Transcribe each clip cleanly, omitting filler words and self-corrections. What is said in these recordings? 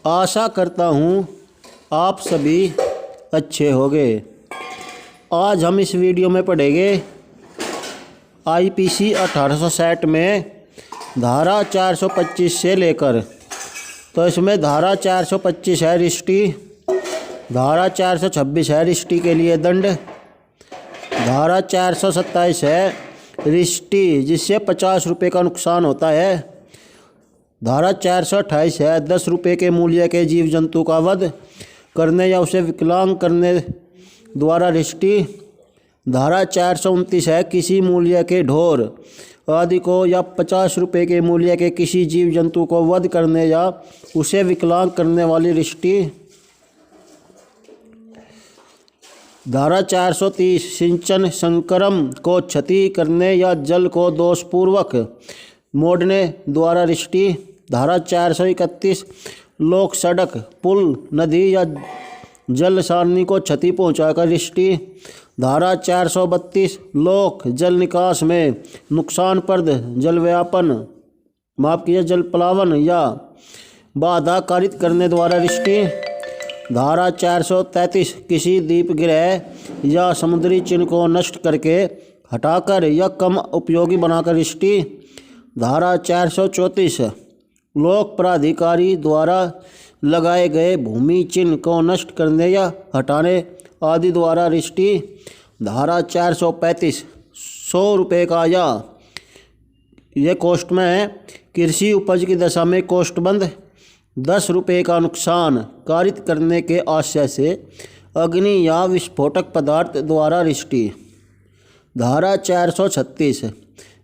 आशा करता हूँ आप सभी अच्छे होंगे। आज हम इस वीडियो में पढ़ेंगे आईपीसी 1860 में धारा 425 से लेकर, तो इसमें धारा 425 है रिश्ती, धारा 426 है रिश्ती के लिए दंड, धारा 427 है रिश्ती जिससे 50 रुपये का नुकसान होता है, धारा 428 है 10 रुपये के मूल्य के जीव जंतु का वध करने या उसे विकलांग करने द्वारा रिश्ती, धारा 429 है किसी मूल्य के ढोर आदि को या 50 रुपये के मूल्य के किसी जीव जंतु को वध करने या उसे विकलांग करने वाली रिश्ती, धारा 430 सिंचन संक्रम को क्षति करने या जल को दोषपूर्वक मोड़ने द्वारा रिश्ती, धारा 431 लोक सड़क पुल नदी या जल सारणी को क्षति पहुंचाकर रिश्ती, धारा 432 लोक जल निकास में नुकसानप्रद जल प्लावन या बाधा कारित करने द्वारा रिश्ती, धारा 433 किसी दीपगृह या समुद्री चिन्ह को नष्ट करके हटाकर या कम उपयोगी बनाकर रिश्ती, धारा 434 लोक प्राधिकारी द्वारा लगाए गए भूमि चिन्ह को नष्ट करने या हटाने आदि द्वारा रिश्ती, धारा 435 100 रुपये का या ये कोष्ठ में है कृषि उपज की दशा में कोष्ठबंद 10 रुपये का नुकसान कारित करने के आशय से अग्नि या विस्फोटक पदार्थ द्वारा रिश्ती, धारा 436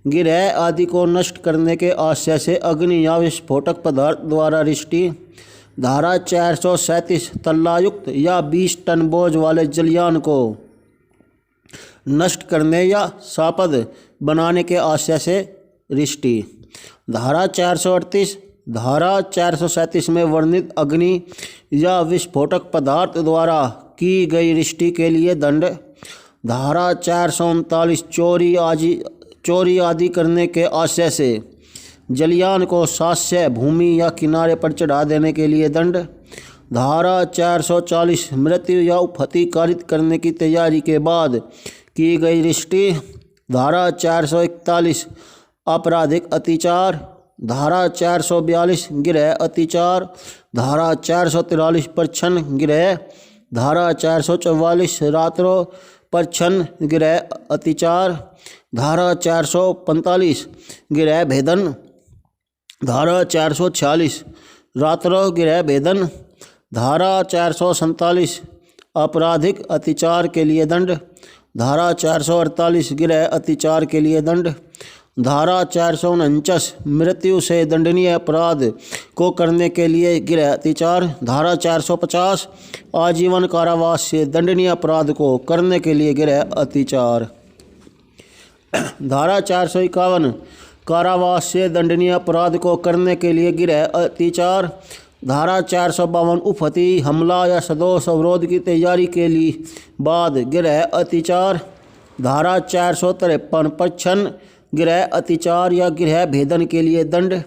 गिरह आदि को नष्ट करने के आशय से अग्नि या विस्फोटक पदार्थ द्वारा रिश्ती, धारा 437 तल्लायुक्त या 20 टन बोझ वाले जलयान को नष्ट करने या सापद बनाने के आशय से रिश्ती, धारा 438 धारा 437 में वर्णित अग्नि या विस्फोटक पदार्थ द्वारा की गई रिश्ती के लिए दंड, धारा 439 चोरी आदि करने के आशय से जलयान को सास्य भूमि या किनारे पर चढ़ा देने के लिए दंड, धारा 440 मृत्यु या उपहति कारित करने की तैयारी के बाद की गई रिश्ती, धारा 441 आपराधिक अत्याचार, धारा 442 गृह अत्याचार, धारा 443 परछन गृह, धारा 444 रात्रों परछन गृह अत्याचार, धारा 445 गृह भेदन, धारा 446 रात्रों गृह भेदन, धारा 447 आपराधिक अत्याचार के लिए दंड, धारा 448 गृह अत्याचार के लिए दंड, धारा 449 मृत्यु से दंडनीय अपराध को करने के लिए गृह अत्याचार, धारा 450 आजीवन कारावास से दंडनीय अपराध को करने के लिए गृह अत्याचार, धारा 451 कारावास से दंडनीय अपराध को करने के लिए गृह अत्याचार, धारा 452 उपहति हमला या सदोष अवरोध की तैयारी के लिए बाद गृह अत्याचार, धारा 453 परछन गृह अत्याचार या गृह भेदन के लिए दंड,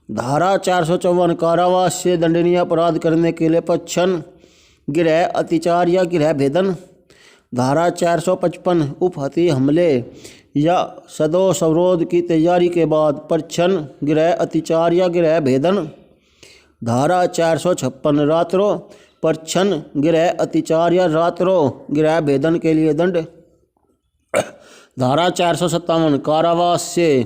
धारा 454 कारावास से दंडनीय अपराध करने के लिए परछन गृह अत्याचार या गृह भेदन, धारा 455 उपहति हमले या सदोष अवरोध की तैयारी के बाद परछन गृह अत्याचार या गृह भेदन, धारा 456 रात्रों परछन गृह अत्याचार या रात्रों गृह भेदन के लिए दंड, धारा 457 कारावास से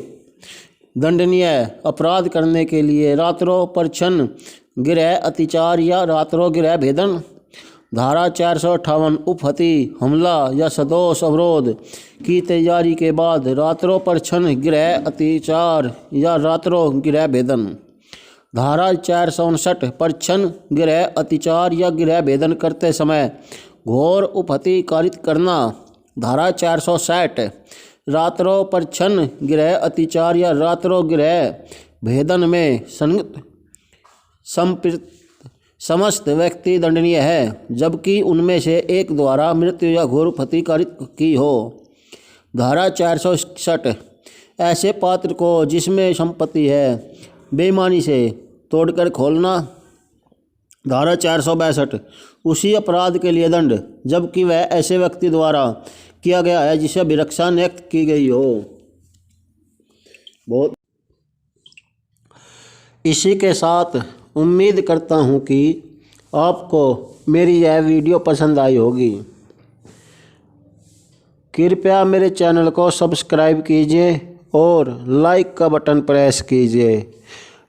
दंडनीय अपराध करने के लिए रात्रों परछन गृह अत्याचार या रात्रों गृह भेदन, धारा 458 उपहति हमला या सदोष अवरोध की तैयारी के बाद रात्रों परछन गृह अत्याचार या रात्रों गृह भेदन, धारा 459 परछन गृह अत्याचार या गृह भेदन करते समय घोर उपहति कारित करना, धारा 460 रात्रों परछन गृह अत्याचार या रात्रों गृह भेदन में संपृक्त समस्त व्यक्ति दंडनीय है जबकि उनमें से एक द्वारा मृत्यु या घोर उपहति कारित की हो, धारा 461 ऐसे पात्र को जिसमें संपत्ति है बेईमानी से तोड़कर खोलना, धारा 462 उसी अपराध के लिए दंड जबकि वह ऐसे व्यक्ति द्वारा किया गया है जिसे अभिरक्षा नियुक्त की गई हो। बहुत इसी के साथ उम्मीद करता हूँ कि आपको मेरी यह वीडियो पसंद आई होगी। कृपया मेरे चैनल को सब्सक्राइब कीजिए और लाइक का बटन प्रेस कीजिए।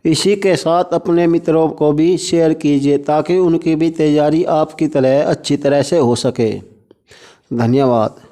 इसी के साथ अपने मित्रों को भी शेयर कीजिए ताकि उनकी भी तैयारी आपकी तरह अच्छी तरह से हो सके। धन्यवाद।